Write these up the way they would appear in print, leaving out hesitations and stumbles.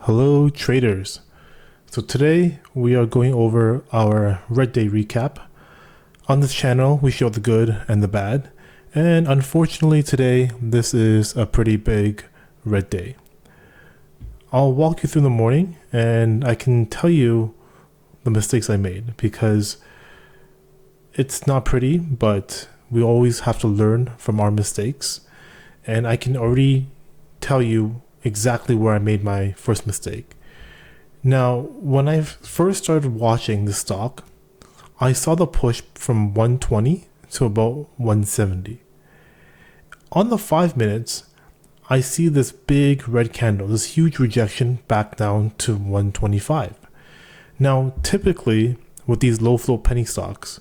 Hello traders. So today we are going over our red day recap. On this channel we show the good and the bad, and unfortunately today this is a pretty big red day. I'll walk you through the morning and I can tell you the mistakes I made because it's not pretty, but we always have to learn from our mistakes, and I can already tell you exactly where I made my first mistake. Now, when I first started watching the stock, I saw the push from 120 to about 170. On the 5 minutes, I see this big red candle, this huge rejection back down to 125. Now, typically with these low flow penny stocks,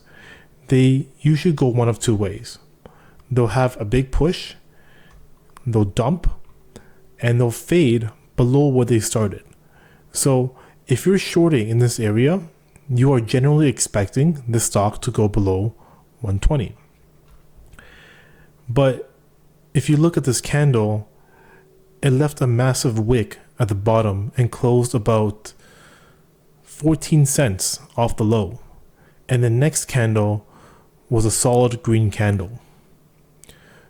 they usually go one of two ways. They'll have a big push, they'll dump, and they'll fade below where they started. So if you're shorting in this area, you are generally expecting the stock to go below 120. But if you look at this candle, it left a massive wick at the bottom and closed about 14 cents off the low. And the next candle was a solid green candle.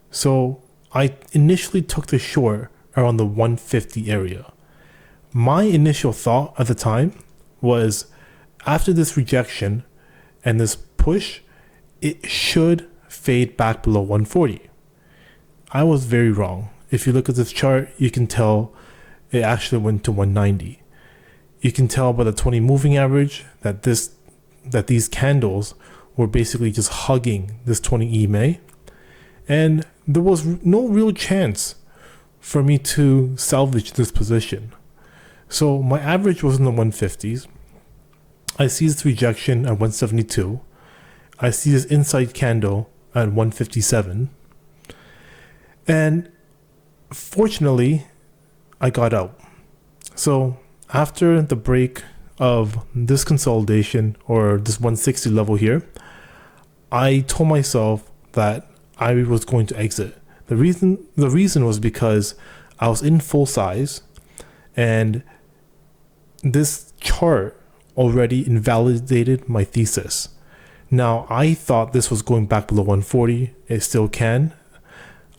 So I initially took the short around the 150 area. My initial thought at the time was, after this rejection and this push, it should fade back below 140. I was very wrong. If you look at this chart, you can tell it actually went to 190. You can tell by the 20 moving average that these candles were basically just hugging this 20 EMA, and there was no real chance for me to salvage this position. So my average was in the 150s. I see this rejection at 172. I see this inside candle at 157. And fortunately, I got out. So after the break of this consolidation, or this 160 level here, I told myself that I was going to exit. The reason was because I was in full size, and this chart already invalidated my thesis. Now, I thought this was going back below 140. It still can.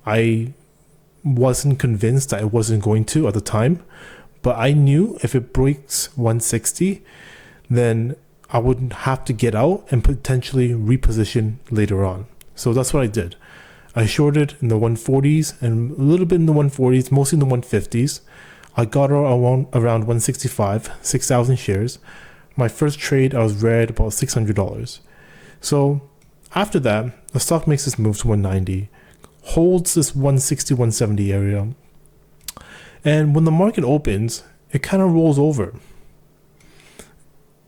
I wasn't convinced that it wasn't going to at the time, but I knew if it breaks 160, then I would have to get out and potentially reposition later on. So that's what I did. I shorted in the 140s and a little bit in the 140s, mostly in the 150s. I got around 165, 6,000 shares. My first trade, I was red about $600. So after that, the stock makes this move to 190, holds this 160, 170 area. And when the market opens, it kind of rolls over.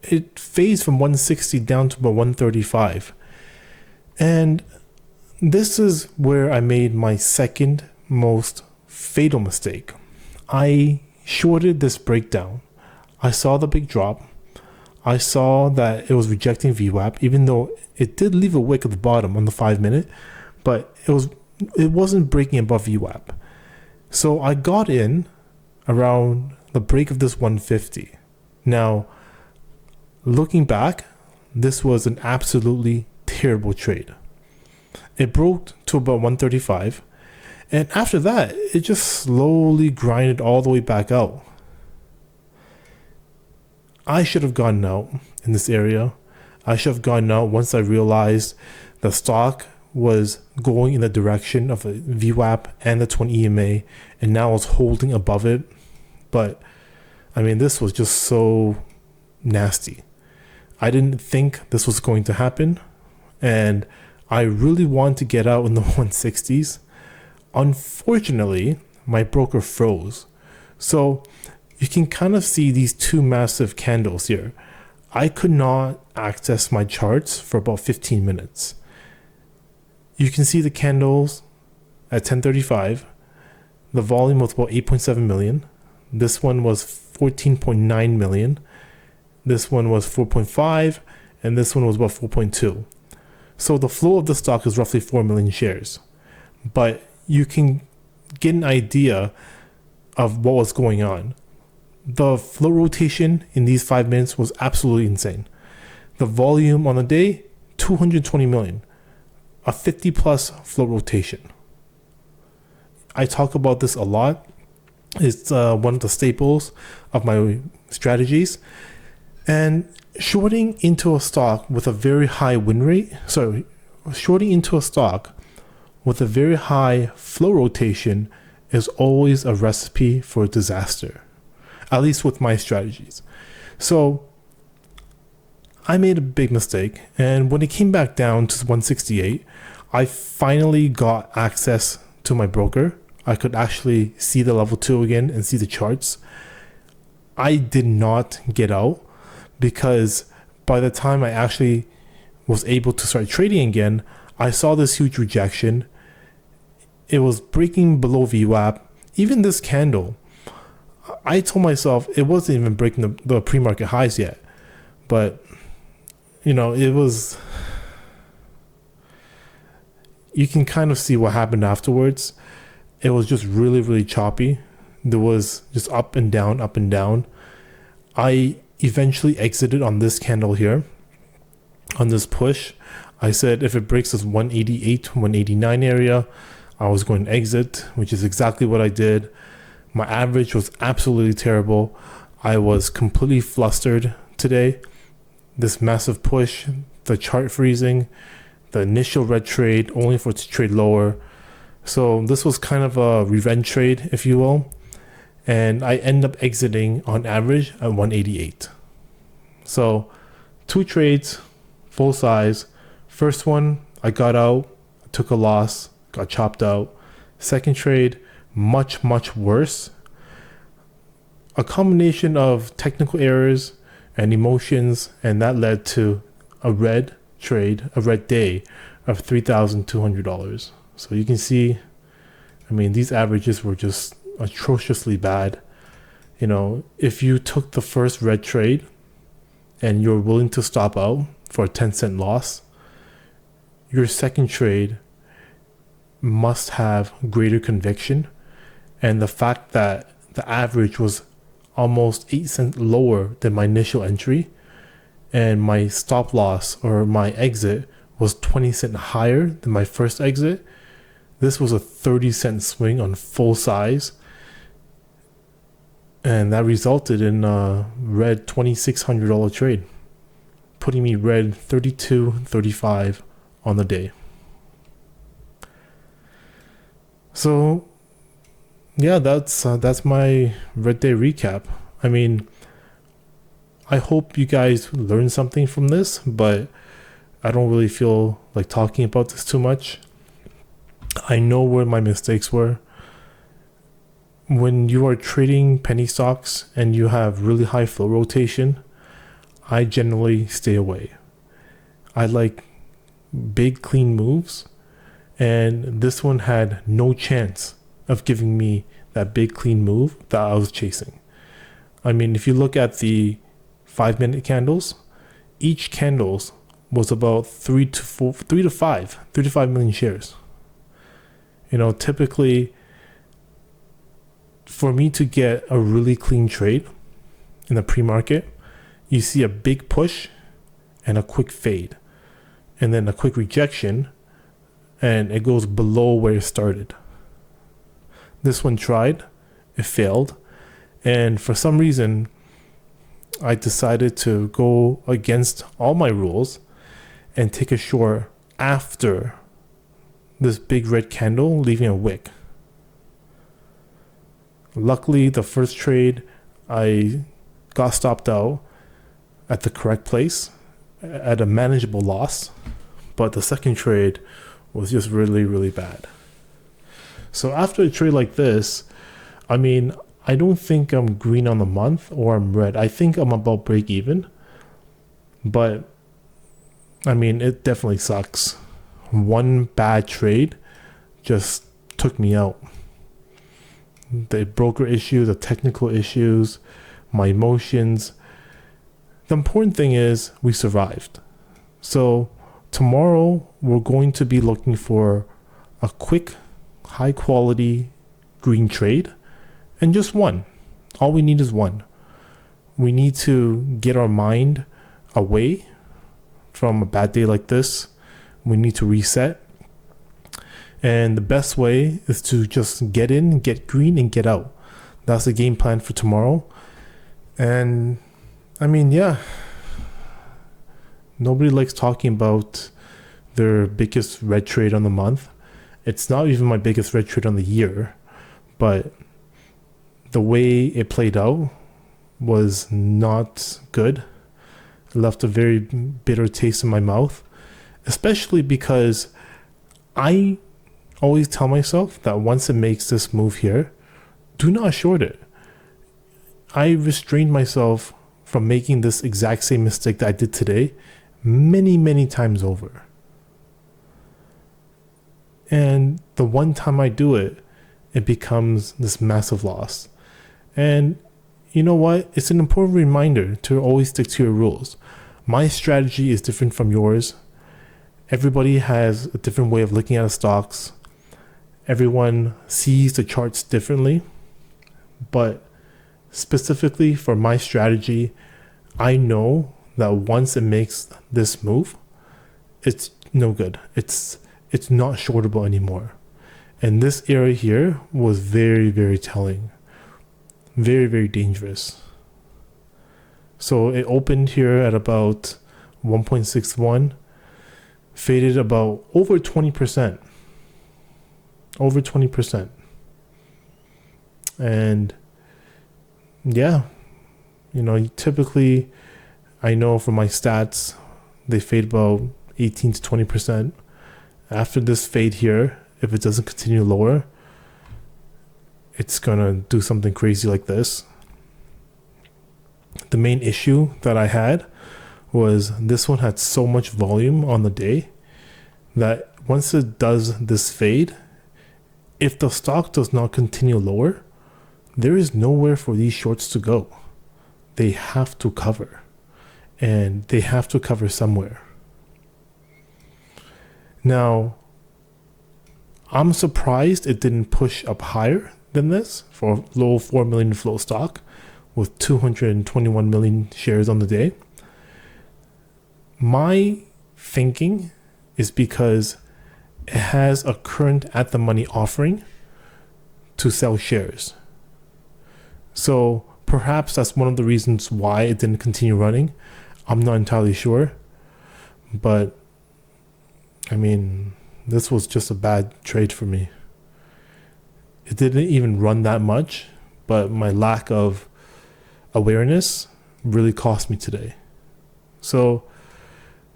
It fades from 160 down to about 135. And this is where I made my second most fatal mistake. I shorted this breakdown. I saw the big drop. I saw that it was rejecting VWAP, even though it did leave a wick at the bottom on the 5 minute, but it wasn't breaking above VWAP. So I got in around the break of this 150. Now, looking back, this was an absolutely terrible trade. It broke to about 135, and after that, it just slowly grinded all the way back out. I should have gotten out in this area. I should have gotten out once I realized the stock was going in the direction of a VWAP and the 20 EMA, and now was holding above it. But I mean, this was just so nasty. I didn't think this was going to happen, and I really wanted to get out in the 160s. Unfortunately, my broker froze. So you can kind of see these two massive candles here. I could not access my charts for about 15 minutes. You can see the candles at 10:35. The volume was about 8.7 million. This one was 14.9 million. This one was 4.5, and this one was about 4.2. So the flow of the stock is roughly 4 million shares. But you can get an idea of what was going on. the flow rotation in these 5 minutes was absolutely insane. The volume on the day, 220 million, a 50 plus flow rotation. I talk about this a lot. It's one of the staples of my strategies. And shorting into a stock with a very high win rate, shorting into a stock with a very high flow rotation is always a recipe for disaster, at least with my strategies. So I made a big mistake, and when it came back down to 168, I finally got access to my broker. I could actually see the level 2 again and see the charts. I did not get out because by the time I actually was able to start trading again, I saw this huge rejection. It was breaking below VWAP. Even this candle, I told myself it wasn't even breaking the pre-market highs yet. But, it was... You can kind of see what happened afterwards. It was just really, really choppy. There was just up and down, up and down. I eventually exited on this candle here, on this push. I said if it breaks this 188, 189 area, I was going to exit, which is exactly what I did. My average was absolutely terrible. I was completely flustered today. This massive push, the chart freezing, the initial red trade, only for it to trade lower. So this was kind of a revenge trade, if you will. And I end up exiting on average at 188. So 2 trades, full size. First one, I got out, took a loss, got chopped out. Second trade, much, much worse. A combination of technical errors and emotions, and that led to a red trade, a red day of $3,200. So you can see, these averages were just atrociously bad. If you took the first red trade and you're willing to stop out for a 10-cent loss, your second trade must have greater conviction. And the fact that the average was almost 8 cents lower than my initial entry, and my stop loss or my exit was 20 cents higher than my first exit. This was a 30-cent swing on full size, and that resulted in a red $2,600 trade, putting me red 32.35 on the day. So yeah, that's my red day recap. I hope you guys learned something from this, but I don't really feel like talking about this too much. I know where my mistakes were. When you are trading penny stocks and you have really high flow rotation, I generally stay away. I like big clean moves, and this one had no chance of giving me that big clean move that I was chasing. If you look at the 5-minute candles, each candles was about 3 to 5 million shares. Typically for me to get a really clean trade in the pre-market, you see a big push and a quick fade, and then a quick rejection, and it goes below where it started. This one tried, it failed, and for some reason I decided to go against all my rules and take a short after this big red candle leaving a wick. Luckily, the first trade I got stopped out at the correct place at a manageable loss, but the second trade was just really, really bad. So after a trade like this, I don't think I'm green on the month or I'm red. I think I'm about break even, but it definitely sucks. One bad trade just took me out. The broker issue, the technical issues, my emotions. The important thing is we survived. So tomorrow we're going to be looking for a quick, high quality green trade, and just one. All we need is one. we need to get our mind away from a bad day like this. We need to reset. And the best way is to just get in, get green, and get out. That's the game plan for tomorrow. And I mean, yeah, nobody likes talking about their biggest red trade on the month. It's not even my biggest red trade on the year, but the way it played out was not good. It left a very bitter taste in my mouth, especially because I always tell myself that once it makes this move here, do not short it. I restrained myself from making this exact same mistake that I did today many, many times over. And the one time I do it, it becomes this massive loss. And you know what? It's an important reminder to always stick to your rules. My strategy is different from yours. Everybody has a different way of looking at stocks. Everyone sees the charts differently. But specifically for my strategy, I know that once it makes this move, it's no good. It's not shortable anymore. And this area here was very, very telling. Very, very dangerous. So it opened here at about 1.61, faded about over 20%. Over 20%. And yeah, typically I know from my stats, they fade about 18 to 20%. After this fade here, if it doesn't continue lower, it's gonna do something crazy like this. The main issue that I had was this one had so much volume on the day that once it does this fade, if the stock does not continue lower, there is nowhere for these shorts to go. They have to cover, and they have to cover somewhere. Now, I'm surprised it didn't push up higher than this for a low 4 million float stock with 221 million shares on the day. My thinking is because it has a current at the money offering to sell shares. So perhaps that's one of the reasons why it didn't continue running. I'm not entirely sure. But I mean, this was just a bad trade for me. It didn't even run that much, but my lack of awareness really cost me today. So,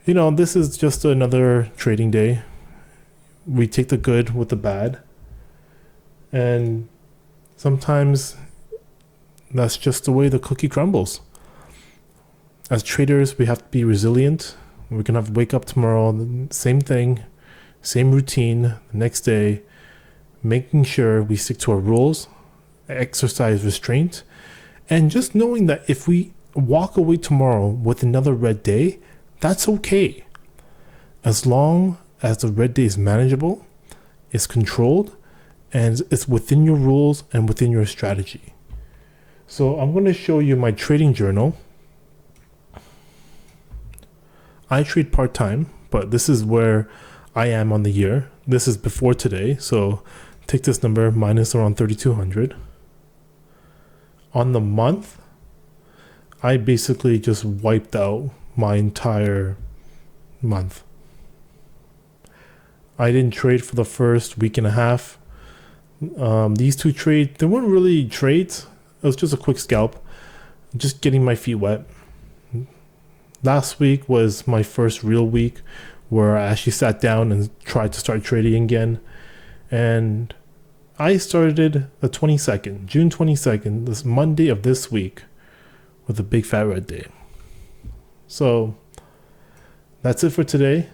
this is just another trading day. We take the good with the bad. And sometimes that's just the way the cookie crumbles. As traders, we have to be resilient. We're going to have to wake up tomorrow, same thing, same routine, the next day, making sure we stick to our rules, exercise restraint, and just knowing that if we walk away tomorrow with another red day, that's okay. As long as the red day is manageable, it's controlled, and it's within your rules and within your strategy. So I'm going to show you my trading journal. I trade part-time, but this is where I am on the year. This is before today, so take this number minus around 3,200. On the month, I basically just wiped out my entire month. I didn't trade for the first week and a half. These two trades, they weren't really trades. It was just a quick scalp, just getting my feet wet. Last week was my first real week where I actually sat down and tried to start trading again. And I started the 22nd, June 22nd, this Monday of this week, with a big fat red day. So that's it for today.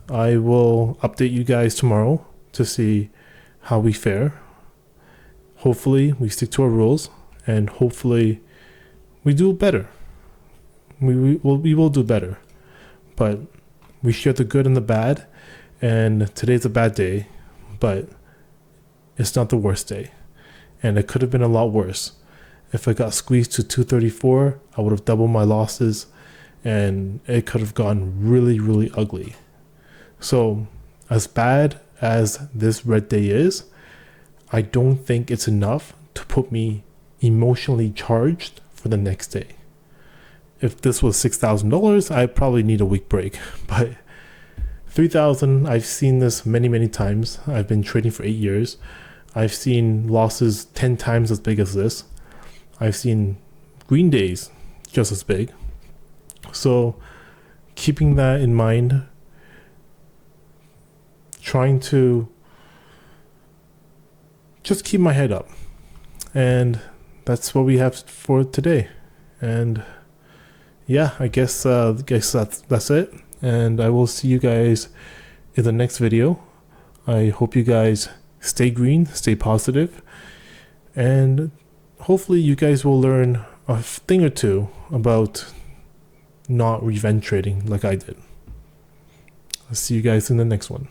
I will update you guys tomorrow to see how we fare. Hopefully we stick to our rules, and hopefully we do better. We will do better. But we share the good and the bad, and today's a bad day, but it's not the worst day. And it could have been a lot worse. If I got squeezed to 234, I would have doubled my losses, and it could have gotten really, really ugly. So as bad as this red day is, I don't think it's enough to put me emotionally charged for the next day. If this was $6,000, I probably need a week break, but 3,000, I've seen this many, many times. I've been trading for 8 years. I've seen losses 10 times as big as this. I've seen green days just as big. So keeping that in mind, trying to just keep my head up. And that's what we have for today. And yeah, I guess that's it. And I will see you guys in the next video. I hope you guys stay green, stay positive, and hopefully you guys will learn a thing or two about not revenge trading like I did. I'll see you guys in the next one.